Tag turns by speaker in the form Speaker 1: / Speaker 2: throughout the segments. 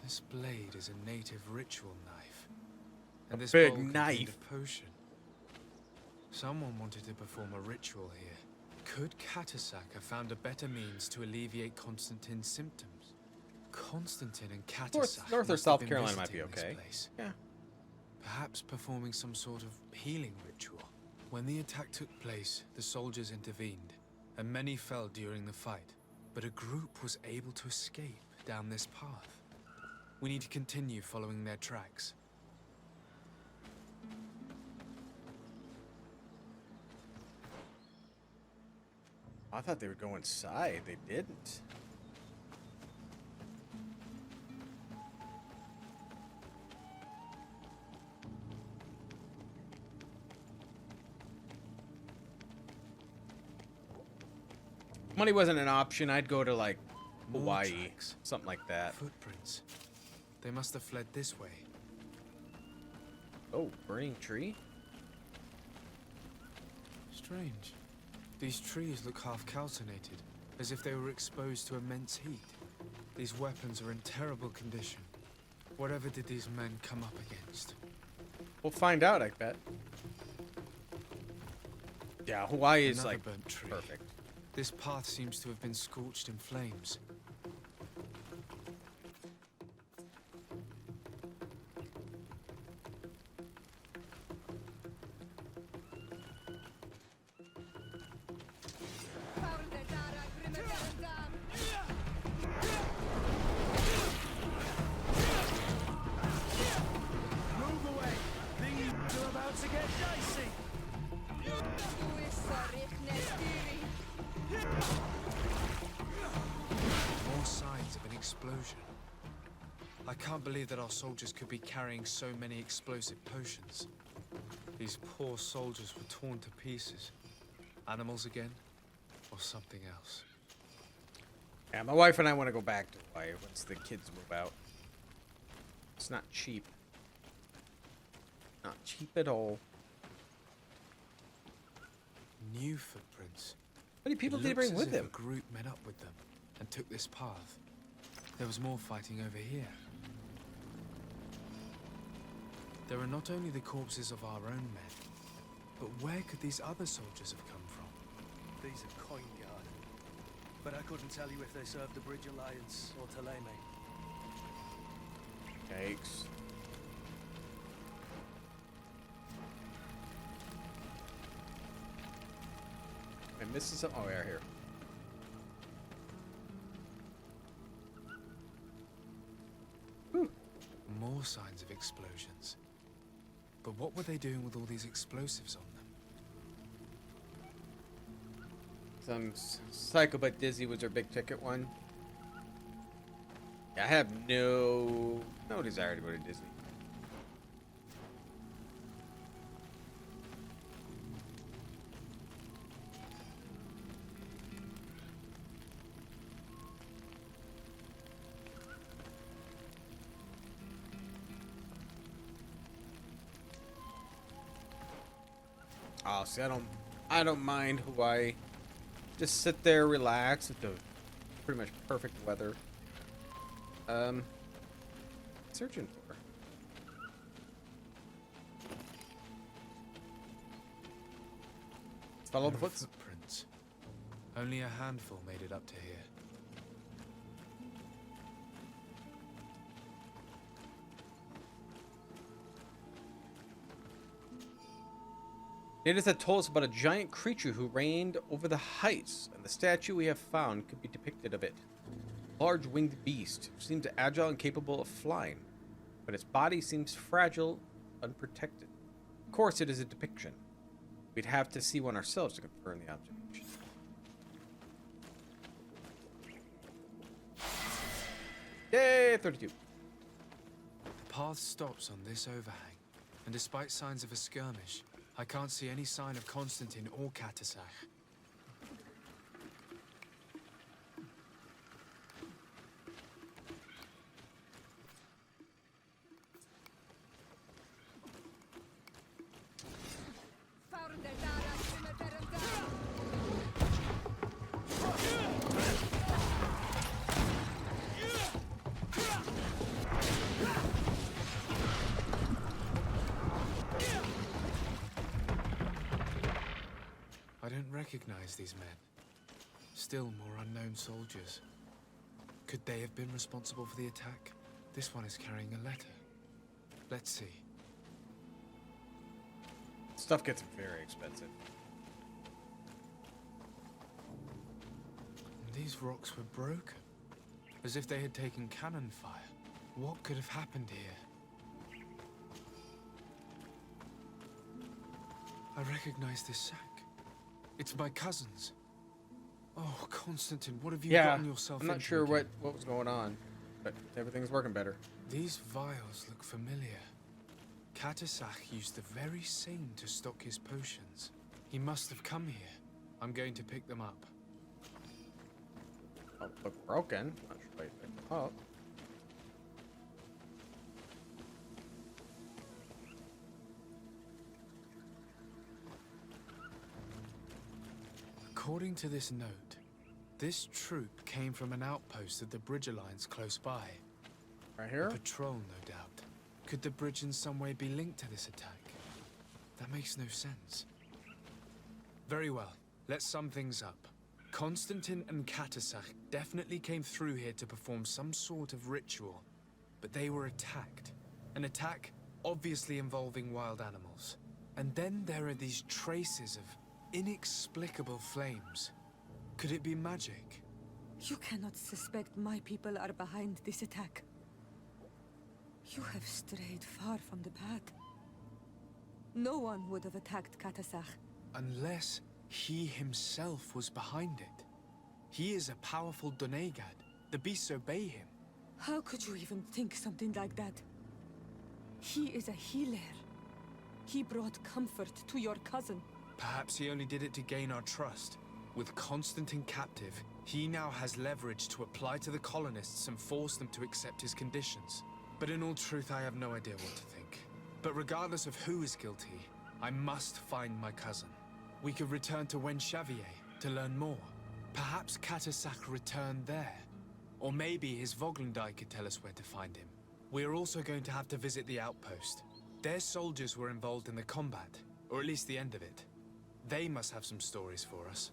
Speaker 1: This blade is a native ritual knife. And this
Speaker 2: big
Speaker 1: bowl contained
Speaker 2: knife.
Speaker 1: a potion. Someone wanted to perform a ritual here. Could Katasak have found a better means to alleviate Constantine's symptoms? Constantine and Katasak
Speaker 2: North or
Speaker 1: must have
Speaker 2: South
Speaker 1: been
Speaker 2: Carolina might be
Speaker 1: visiting this
Speaker 2: okay.
Speaker 1: place.
Speaker 2: Yeah.
Speaker 1: Perhaps performing some sort of healing ritual. When the attack took place, the soldiers intervened, and many fell during the fight. But a group was able to escape down this path. We need to continue following their tracks.
Speaker 2: I thought they would go inside. They didn't. Money wasn't an option. I'd go to like Hawaii,
Speaker 1: tracks.
Speaker 2: something like that.
Speaker 1: Footprints. They must have fled this way.
Speaker 2: Oh, burning tree.
Speaker 1: Strange. These trees look half calcinated, as if they were exposed to immense heat. These weapons are in terrible condition. Whatever did these men come up against?
Speaker 2: We'll find out, I bet. Yeah, Hawaii is
Speaker 1: Another
Speaker 2: like
Speaker 1: burnt tree.
Speaker 2: perfect.
Speaker 1: This path seems to have been scorched in flames.
Speaker 3: Move away! Things are about to get dicey!
Speaker 1: More signs of an explosion. I can't believe that our soldiers could be carrying so many explosive potions. These poor soldiers were torn to pieces. Animals again? Or something else?
Speaker 2: Yeah, my wife and I want to go back to Hawaii once the kids move out. It's not cheap. Not cheap at all.
Speaker 1: New footprints.
Speaker 2: How many people
Speaker 1: It
Speaker 2: did he
Speaker 1: looks
Speaker 2: bring
Speaker 1: as
Speaker 2: with
Speaker 1: if
Speaker 2: him?
Speaker 1: A group met up with them and took this path. There was more fighting over here. There are not only the corpses of our own men, but where could these other soldiers have come from?
Speaker 3: These are coin guard. But I couldn't tell you if they served the Bridge Alliance or Taleme.
Speaker 2: Yikes. I'm missing something. Oh, yeah, here.
Speaker 1: More signs of explosions. But what were they doing with all these explosives on them?
Speaker 2: Some Psycho but Dizzy was our big ticket one. Yeah, I have no desire to go to Disney. Oh, see, I don't mind Hawaii. Just sit there, relax with the pretty much perfect weather. Searching for. Follow the footsteps.
Speaker 1: Footprints. Only a handful made it up to here.
Speaker 2: Natives had told us about a giant creature who reigned over the heights, and the statue we have found could be depicted of it. A large winged beast, which seemed agile and capable of flying, but its body seems fragile, unprotected. Of course, it is a depiction. We'd have to see one ourselves to confirm the observation. Yay, 32.
Speaker 1: The path stops on this overhang, and despite signs of a skirmish, I can't see any sign of Constantine or Katasak. recognize these men. Still more unknown soldiers. Could they have been responsible for the attack? This one is carrying a letter. Let's see.
Speaker 2: Stuff gets very expensive.
Speaker 1: These rocks were broken, as if they had taken cannon fire. What could have happened here? I recognize this sack. It's my cousin's. Oh, Constantine, what have you gotten yourself into?
Speaker 2: I'm not sure
Speaker 1: again?
Speaker 2: what was going on, but everything's working better.
Speaker 1: These vials look familiar. Katasach used the very same to stock his potions. He must have come here. I'm going to pick them up.
Speaker 2: Oh, look broken. Not sure why you picked them up.
Speaker 1: According to this note, this troop came from an outpost of the Bridge Alliance close by.
Speaker 2: Right here?
Speaker 1: A patrol, no doubt. Could the bridge in some way be linked to this attack? That makes no sense. Very well. Let's sum things up. Constantine and Katasach definitely came through here to perform some sort of ritual, but they were attacked. An attack obviously involving wild animals. And then there are these traces of inexplicable flames. Could it be magic?
Speaker 4: You cannot suspect my people are behind this attack. You have strayed far from the path. No one would have attacked Katasach.
Speaker 1: Unless he himself was behind it. He is a powerful Donegad. The beasts obey him.
Speaker 4: How could you even think something like that? He is a healer. He brought comfort to your cousin.
Speaker 1: Perhaps he only did it to gain our trust. With Constantine captive, he now has leverage to apply to the colonists and force them to accept his conditions. But in all truth, I have no idea what to think. But regardless of who is guilty, I must find my cousin. We could return to Wen Xavier to learn more. Perhaps Katasach returned there. Or maybe his Voglendai could tell us where to find him. We are also going to have to visit the outpost. Their soldiers were involved in the combat, or at least the end of it. They must have some stories for us.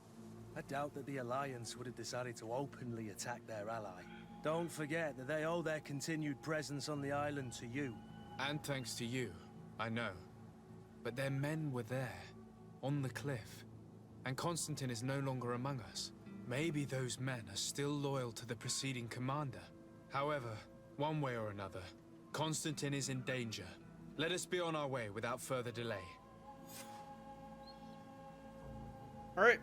Speaker 3: I doubt that the Alliance would have decided to openly attack their ally. Don't forget that they owe their continued presence on the island to you.
Speaker 1: And thanks to you, I know. But their men were there, on the cliff. And Constantine is no longer among us. Maybe those men are still loyal to the preceding commander. However, one way or another, Constantine is in danger. Let us be on our way without further delay.
Speaker 2: All right.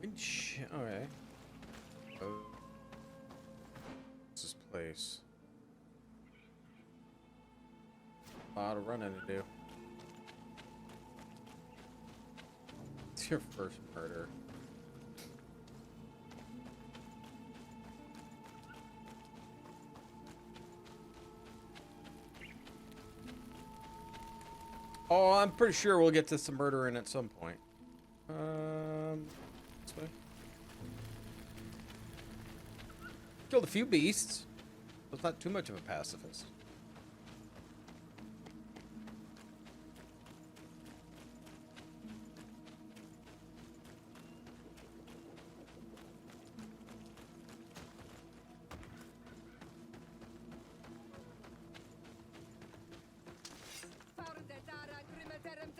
Speaker 2: Which, okay. What's this place? A lot of running to do. It's your first murder. Oh, I'm pretty sure we'll get to some murdering at some point. This way. Killed a few beasts. Was not too much of a pacifist.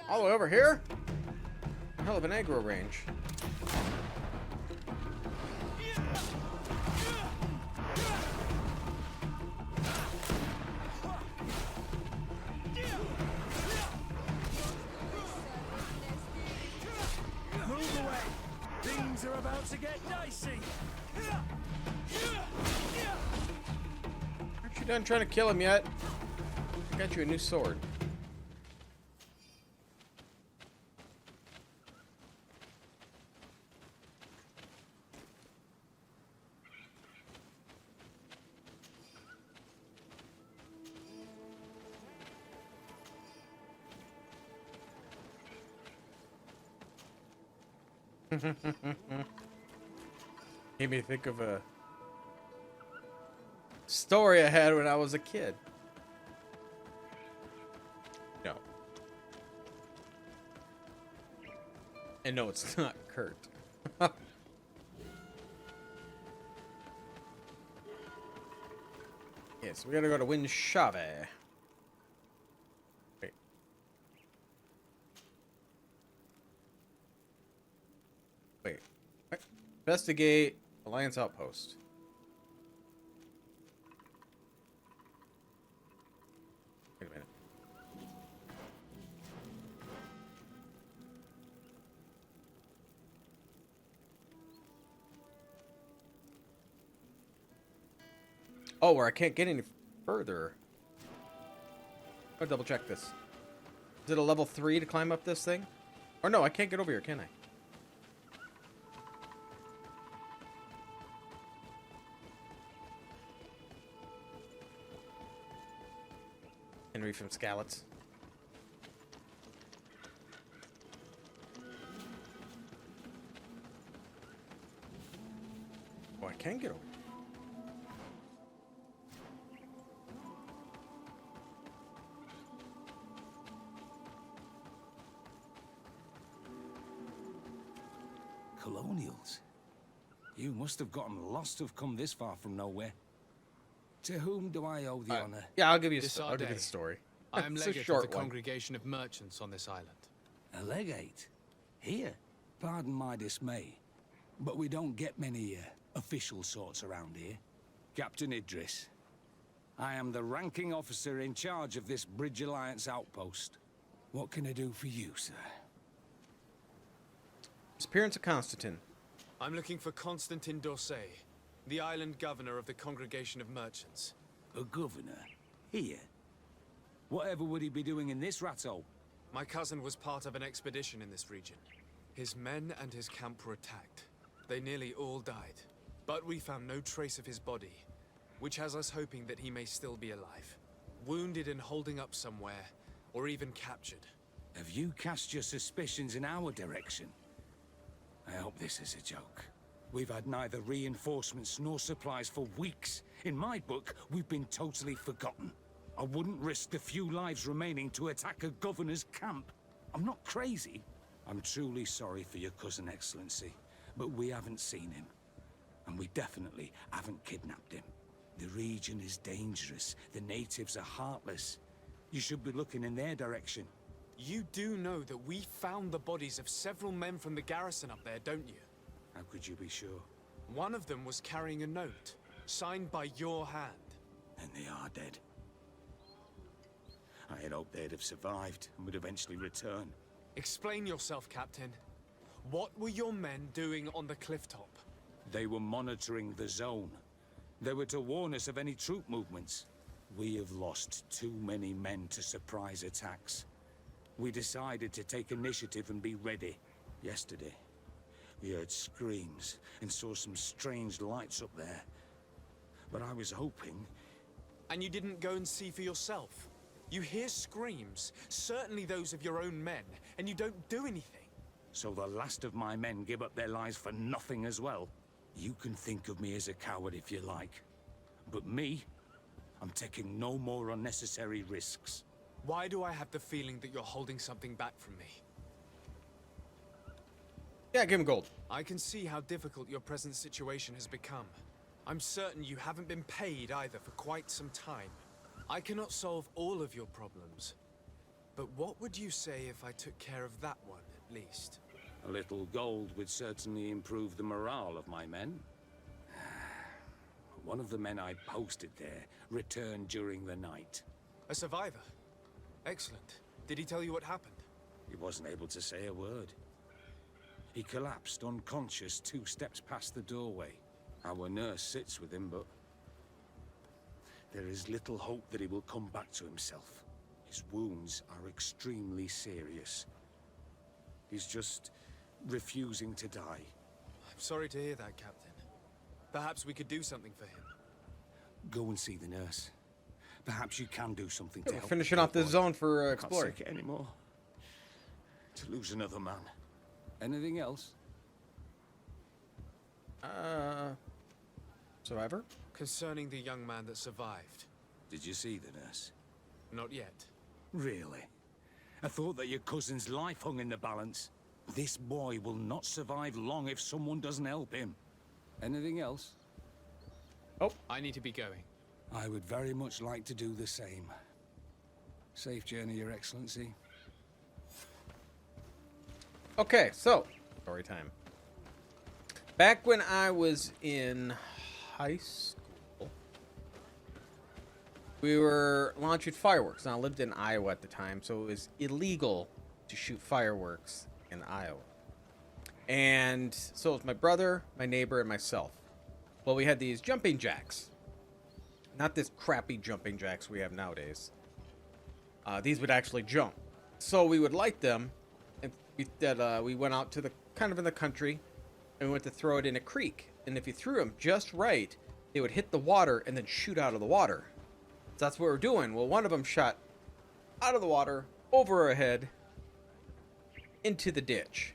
Speaker 2: All the way over here? Hell of an aggro range.
Speaker 3: Move away! Things are about to get dicey!
Speaker 2: Aren't you done trying to kill him yet? I got you a new sword. Made me think of a story I had when I was a kid. No. And no, it's not Kurt. Yes, we gotta go to Winshave. Wait. Wait. Investigate Alliance Outpost. Wait a minute. Oh, where I can't get any further. I'll double check this. Is it a level 3 to climb up this thing? Or no, I can't get over here, can I? Henry from Scallots. Oh, I can get over.
Speaker 5: Colonials? You must have gotten lost to have come this far from nowhere. To whom do I owe the honor?
Speaker 2: Yeah, I'll give you
Speaker 1: This
Speaker 2: I'll give you
Speaker 1: day.
Speaker 2: the story.
Speaker 1: I am
Speaker 2: It's a
Speaker 1: legate of
Speaker 2: short
Speaker 1: the
Speaker 2: one.
Speaker 1: congregation of merchants on this island.
Speaker 5: A legate? Here? Pardon my dismay, but we don't get many official sorts around here. Captain Idris. I am the ranking officer in charge of this Bridge Alliance outpost. What can I do for you, sir?
Speaker 2: Disappearance of Constantine.
Speaker 1: I'm looking for Constantin d'Orsay, the island governor of the congregation of merchants.
Speaker 5: A governor? Here? Whatever would he be doing in this rattle?
Speaker 1: My cousin was part of an expedition in this region. His men and his camp were attacked. They nearly all died, but we found no trace of his body, which has us hoping that he may still be alive. Wounded and holding up somewhere, or even captured.
Speaker 5: Have you cast your suspicions in our direction? I hope this is a joke. We've had neither reinforcements nor supplies for weeks. In my book, we've been totally forgotten. I wouldn't risk the few lives remaining to attack a governor's camp. I'm not crazy. I'm truly sorry for your cousin, Excellency, but we haven't seen him. And we definitely haven't kidnapped him. The region is dangerous. The natives are heartless. You should be looking in their direction.
Speaker 1: You do know that we found the bodies of several men from the garrison up there, don't you?
Speaker 5: How could you be sure?
Speaker 1: One of them was carrying a note, signed by your hand.
Speaker 5: And they are dead. I had hoped they'd have survived and would eventually return.
Speaker 1: Explain yourself, Captain. What were your men doing on the cliff top?
Speaker 5: They were monitoring the zone. They were to warn us of any troop movements. We have lost too many men to surprise attacks. We decided to take initiative and be ready. Yesterday, we heard screams and saw some strange lights up there. But I was hoping...
Speaker 1: And you didn't go and see for yourself? You hear screams, certainly those of your own men, and you don't do anything.
Speaker 5: So the last of my men give up their lives for nothing as well? You can think of me as a coward if you like. But me, I'm taking no more unnecessary risks.
Speaker 1: Why do I have the feeling that you're holding something back from me?
Speaker 2: Yeah, give him gold.
Speaker 1: I can see how difficult your present situation has become. I'm certain you haven't been paid either for quite some time. I cannot solve all of your problems. But what would you say if I took care of that one, at least?
Speaker 5: A little gold would certainly improve the morale of my men. One of the men I posted there returned during the night.
Speaker 1: A survivor? Excellent. Did he tell you what happened?
Speaker 5: He wasn't able to say a word. He collapsed unconscious 2 steps past the doorway. Our nurse sits with him, but there is little hope that he will come back to himself. His wounds are extremely serious. He's just refusing to die.
Speaker 1: I'm sorry to hear that, Captain. Perhaps we could do something for him.
Speaker 5: Go and see the nurse. Perhaps you can do something to
Speaker 2: We're
Speaker 5: help.
Speaker 2: finishing
Speaker 5: the
Speaker 2: off this
Speaker 5: boy.
Speaker 2: zone for
Speaker 5: Can't
Speaker 2: exploring.
Speaker 5: take it anymore. To lose another man. Anything else?
Speaker 2: Survivor?
Speaker 1: Concerning the young man that survived.
Speaker 5: Did you see the nurse?
Speaker 1: Not yet.
Speaker 5: Really? I thought that your cousin's life hung in the balance. This boy will not survive long if someone doesn't help him. Anything else?
Speaker 1: I need to be going.
Speaker 5: I would very much like to do the same. Safe journey, Your Excellency.
Speaker 2: Okay, so story time. Back when I was in high school, we were launching fireworks. Now, I lived in Iowa at the time, so it was illegal to shoot fireworks in Iowa. And so it was my brother, my neighbor, and myself. Well, we had these jumping jacks. Not this crappy jumping jacks we have nowadays. These would actually jump. So we would light them, and we went out to the kind of in the country, and we went to throw it in a creek. And if you threw them just right, they would hit the water and then shoot out of the water. So that's what we're doing. Well, one of them shot out of the water, over our head, into the ditch.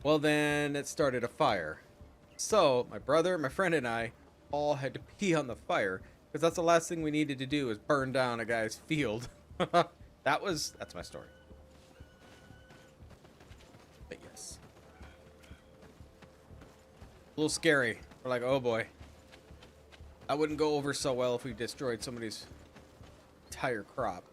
Speaker 2: Well, then it started a fire. So my brother, my friend, and I all had to pee on the fire, because that's the last thing we needed to do is burn down a guy's field. That's my story. But yes. A little scary. We're like, oh boy. That wouldn't go over so well if we destroyed somebody's entire crop.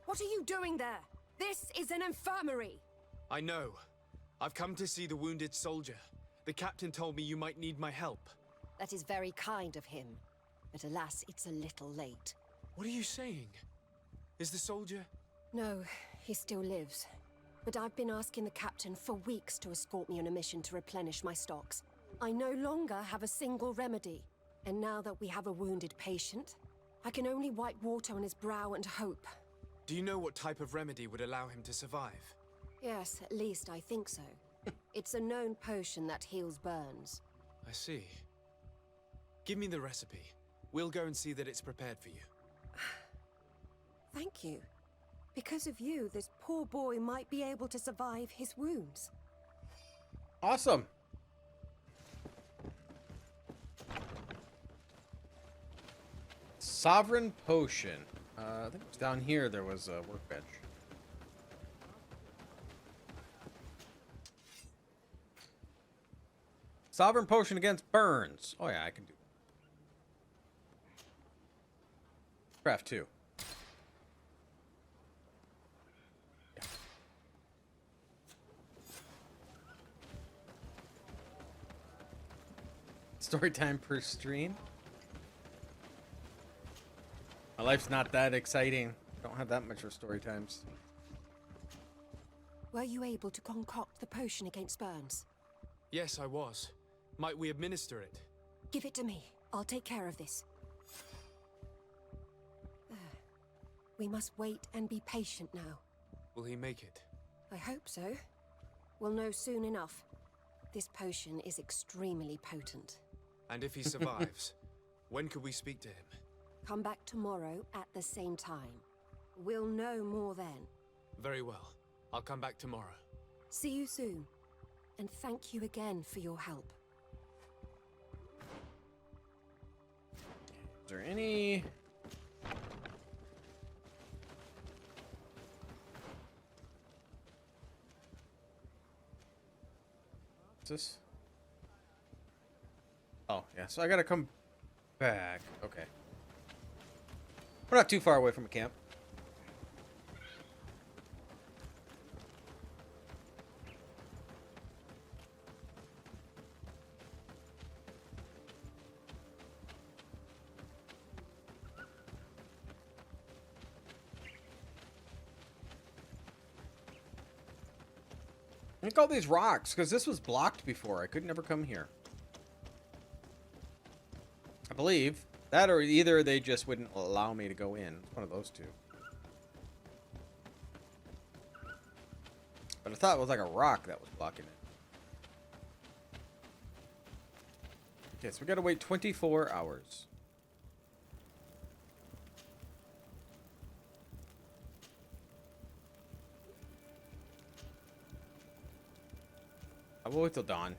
Speaker 6: What are you doing there? This is an infirmary.
Speaker 1: I know. I've come to see the wounded soldier. The captain told me you might need my help.
Speaker 6: That is very kind of him. But alas, it's a little late.
Speaker 1: What are you saying? Is the soldier...
Speaker 6: No, he still lives. But I've been asking the captain for weeks to escort me on a mission to replenish my stocks. I no longer have a single remedy. And now that we have a wounded patient, I can only wipe water on his brow and hope.
Speaker 1: Do you know what type of remedy would allow him to survive?
Speaker 6: Yes, at least I think so. It's a known potion that heals burns.
Speaker 1: I see. Give me the recipe. We'll go and see that it's prepared for you.
Speaker 6: Thank you. Because of you, this poor boy might be able to survive his wounds.
Speaker 2: Awesome. Sovereign potion. I think it was down here there was a workbench. Sovereign potion against burns. Oh yeah, I can do. Craft 2. Yeah. Story time per stream. My life's not that exciting. Don't have that much for story times.
Speaker 6: Were you able to concoct the potion against burns?
Speaker 1: Yes, I was. Might we administer it?
Speaker 6: Give it to me. I'll take care of this. We must wait and be patient now.
Speaker 1: Will he make it?
Speaker 6: I hope so. We'll know soon enough. This potion is extremely potent.
Speaker 1: And if he survives, when could we speak to him?
Speaker 6: Come back tomorrow at the same time. We'll know more then.
Speaker 1: Very well. I'll come back tomorrow.
Speaker 6: See you soon. And thank you again for your help.
Speaker 2: Is there any... What's this? Oh, yeah, so I gotta come back. Okay. We're not too far away from a camp. Look at all these rocks, because this was blocked before. I could never come here. I believe. That or either they just wouldn't allow me to go in. One of those two. But I thought it was like a rock that was blocking it. Okay, so we gotta wait 24 hours. will wait till dawn.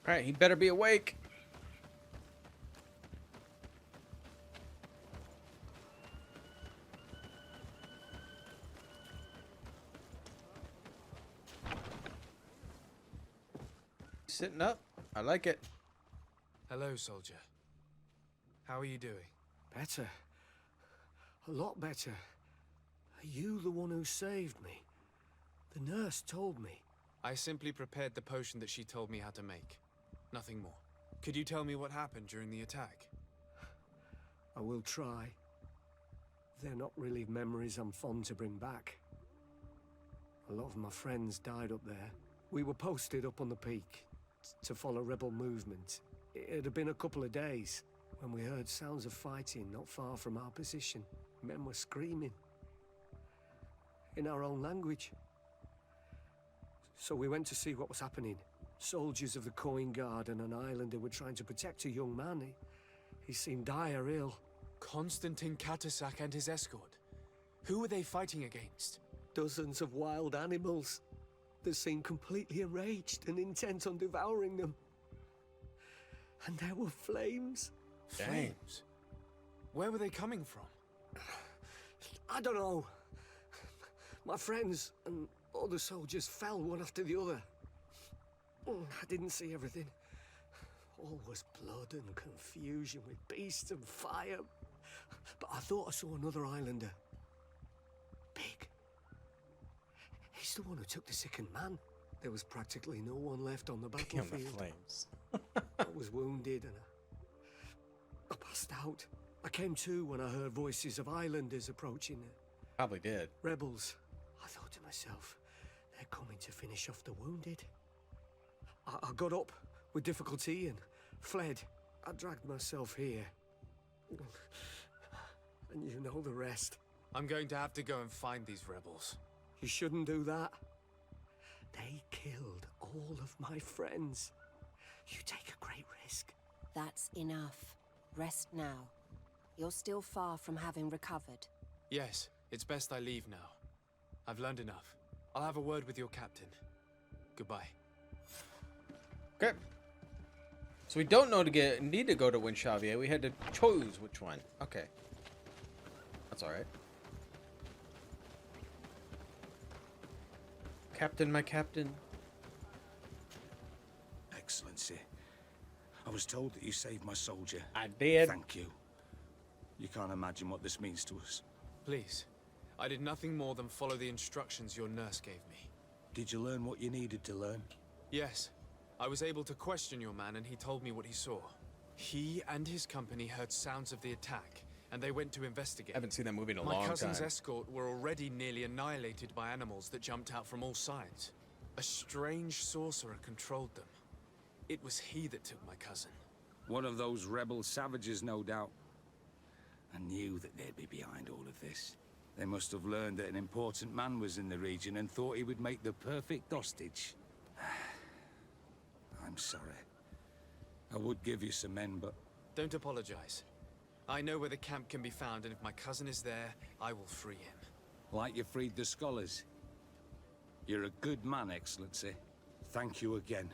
Speaker 2: All right, he better be awake. Sitting up. I like it.
Speaker 1: Hello, soldier. How are you doing?
Speaker 3: Better. A lot better. Are you the one who saved me? The nurse told me.
Speaker 1: I simply prepared the potion that she told me how to make. Nothing more. Could you tell me what happened during the attack?
Speaker 3: I will try. They're not really memories I'm fond to bring back. A lot of my friends died up there. We were posted up on the peak to follow rebel movement. It had been a couple of days when we heard sounds of fighting not far from our position. Men were screaming in our own language. So we went to see what was happening. Soldiers of the Coin Guard and an islander were trying to protect a young man. He seemed dire ill.
Speaker 1: Constantine Katasak and his escort. Who were they fighting against?
Speaker 3: Dozens of wild animals. They seemed completely enraged and intent on devouring them. And there were flames.
Speaker 1: Flames? Where were they coming from?
Speaker 3: I don't know. My friends and other soldiers fell one after the other. I didn't see everything. All was blood and confusion with beasts and fire. But I thought I saw another islander. Big. He's the one who took the sickened man. There was practically no one left on the
Speaker 2: Damn, the
Speaker 3: battlefield.
Speaker 2: flames.
Speaker 3: I was wounded and I passed out. I came to when I heard voices of islanders approaching.
Speaker 2: Probably did.
Speaker 3: Rebels. I thought to myself, they're coming to finish off the wounded. I got up with difficulty and fled. I dragged myself here. And you know the rest.
Speaker 1: I'm going to have to go and find these rebels.
Speaker 3: You shouldn't do that. They killed all of my friends. You take a great risk.
Speaker 6: That's enough. Rest now. You're still far from having recovered.
Speaker 1: Yes, it's best I leave now. I've learned enough. I'll have a word with your captain. Goodbye.
Speaker 2: Okay. So we don't know need to go to Winchavier. We had to choose which one. Okay. That's all right. Captain, my captain.
Speaker 5: Excellency, I was told that you saved my soldier.
Speaker 2: I did.
Speaker 5: Thank you. You can't imagine what this means to us.
Speaker 1: Please. I did nothing more than follow the instructions your nurse gave me.
Speaker 5: Did you learn what you needed to learn?
Speaker 1: Yes. I was able to question your man and he told me what he saw. He and his company heard sounds of the attack, and they went to investigate.
Speaker 2: I haven't seen that movie in a
Speaker 1: My
Speaker 2: long
Speaker 1: cousin's
Speaker 2: time.
Speaker 1: escort were already nearly annihilated by animals that jumped out from all sides. A strange sorcerer controlled them. It was he that took my cousin.
Speaker 5: One of those rebel savages, no doubt. I knew that they'd be behind all of this. They must have learned that an important man was in the region and thought he would make the perfect hostage. I'm sorry. I would give you some men, but...
Speaker 1: Don't apologize. I know where the camp can be found, and if my cousin is there, I will free him.
Speaker 5: like you freed the scholars. You're a good man, Excellency. Thank you again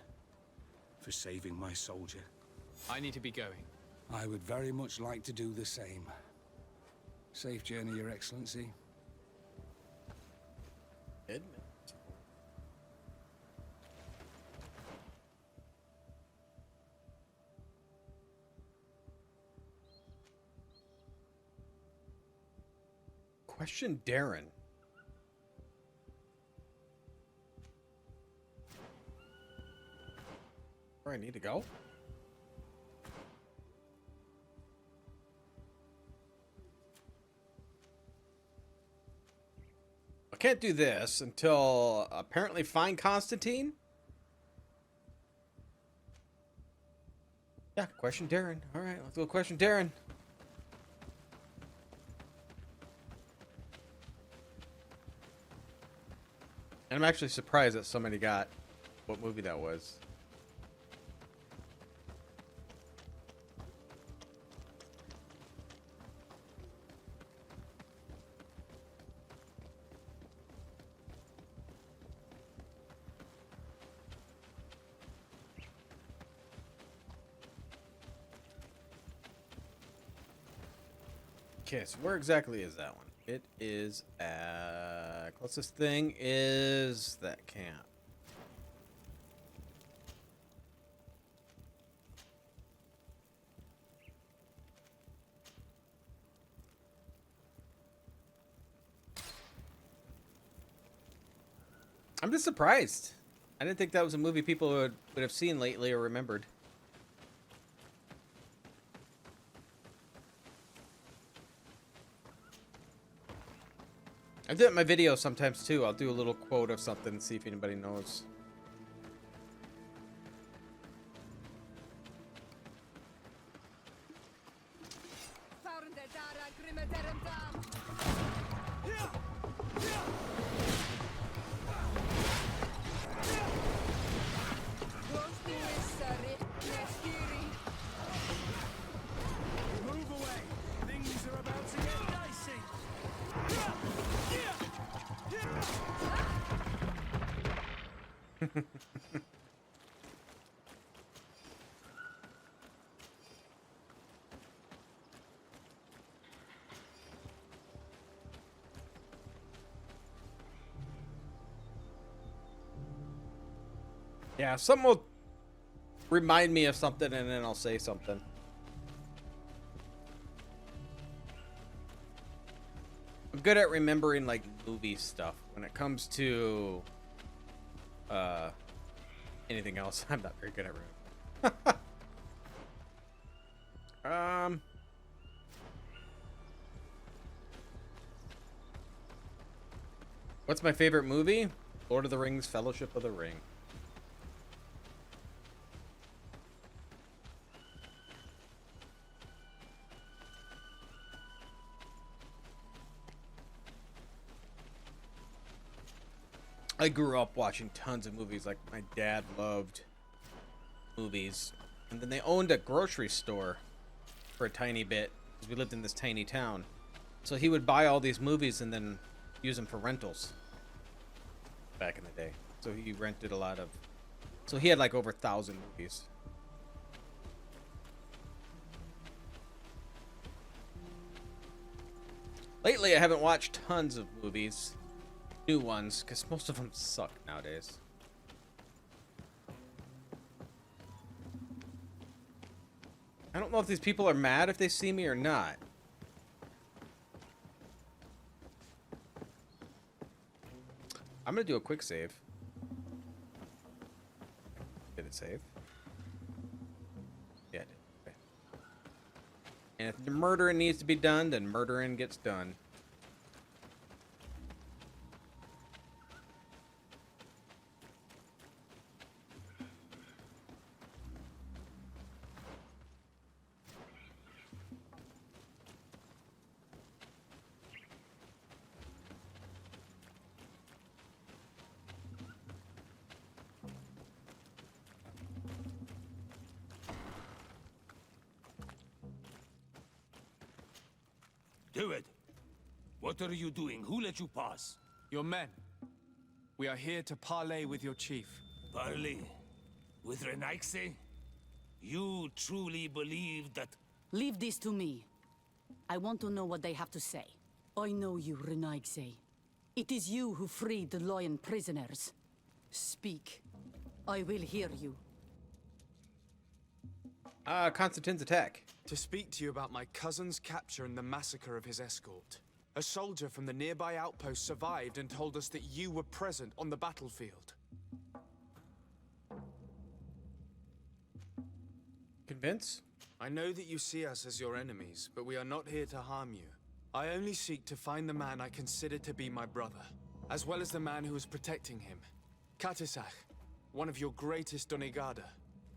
Speaker 5: for saving my soldier.
Speaker 1: I need to be going.
Speaker 5: I would very much like to do the same. Safe journey, Your Excellency.
Speaker 2: Edmund. Question Darren. Where I need to go? I can't do this until apparently find Constantine. Yeah, question Darren. All right, let's go question Darren. And I'm actually surprised that somebody got what movie that was. Okay, so where exactly is that one? It is closest thing is that camp. I'm just surprised. I didn't think that was a movie people would have seen lately or remembered. I do it in my videos sometimes too. I'll do a little quote of something and see if anybody knows.
Speaker 7: Move away. Things are about to get dicey.
Speaker 2: Yeah, something will remind me of something and then I'll say something. I'm good at remembering like movie stuff. When it comes to anything else, I'm not very good at remembering. What's my favorite movie? Lord of the Rings, Fellowship of the Ring. I grew up watching tons of movies. Like, my dad loved movies. And then they owned a grocery store for a tiny bit, because we lived in this tiny town. So he would buy all these movies and then use them for rentals back in the day. So he rented a lot of... So he had like over 1,000 movies. Lately, I haven't watched tons of movies. New ones, because most of them suck nowadays. I don't know if these people are mad if they see me or not. I'm gonna do a quick save. Did it save? Yeah, it did. Okay. And if the murdering needs to be done, then murdering gets done.
Speaker 5: Do it. What are you doing? Who let you pass?
Speaker 1: Your men. We are here to parley with your chief.
Speaker 5: Parley? With Renaigse? You truly believe that...
Speaker 8: Leave this to me. I want to know what they have to say. I know you, Renaigse. It is you who freed the lion prisoners. Speak. I will hear you.
Speaker 2: Constantine's attack.
Speaker 1: To speak to you about my cousin's capture and the massacre of his escort. A soldier from the nearby outpost survived and told us that you were present on the battlefield.
Speaker 2: Convince?
Speaker 1: I know that you see us as your enemies, but we are not here to harm you. I only seek to find the man I consider to be my brother, as well as the man who is protecting him. Katisach, one of your greatest Donegada.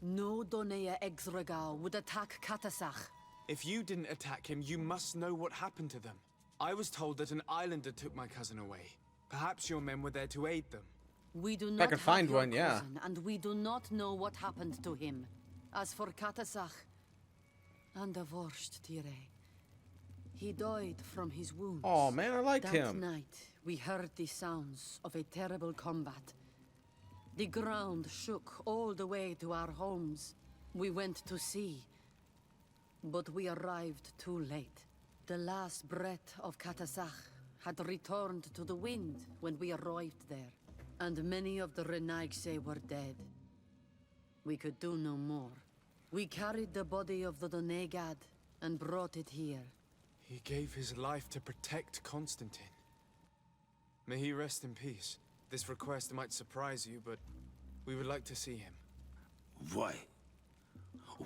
Speaker 8: No Donea Exregao would attack Katasach.
Speaker 9: If you didn't attack him, you must know what happened to them. I was told that an islander took my cousin away. Perhaps your men were there to aid them.
Speaker 8: We do
Speaker 2: I
Speaker 8: not
Speaker 2: could
Speaker 8: have
Speaker 2: find
Speaker 8: your
Speaker 2: one, yeah.
Speaker 8: cousin, and we do not know what happened to him. As for Katasach, and the Vorst, Tire, he died from his wounds.
Speaker 2: Oh man, I liked
Speaker 8: That
Speaker 2: him.
Speaker 8: night, we heard the sounds of a terrible combat. The ground shook all the way to our homes. We went to see, but we arrived too late. The last breath of Katasach had returned to the wind when we arrived there, and many of the Renaigse were dead. We could do no more. We carried the body of the Donegad and brought it here.
Speaker 9: He gave his life to protect Constantine. May he rest in peace. This request might surprise you, but we would like to see him.
Speaker 5: Why?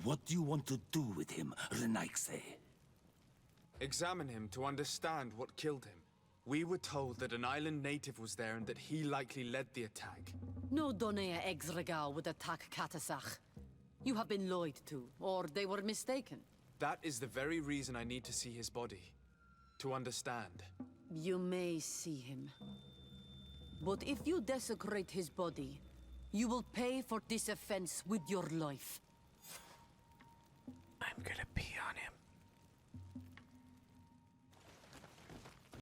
Speaker 5: What do you want to do with him, Renaigse?
Speaker 9: Examine him to understand what killed him. We were told that an island native was there and that he likely led the attack.
Speaker 8: No Donea Exregao would attack Katasach. You have been lied to, or they were mistaken.
Speaker 9: That is the very reason I need to see his body. To understand.
Speaker 8: You may see him. But if you desecrate his body, you will pay for this offense with your life.
Speaker 2: I'm gonna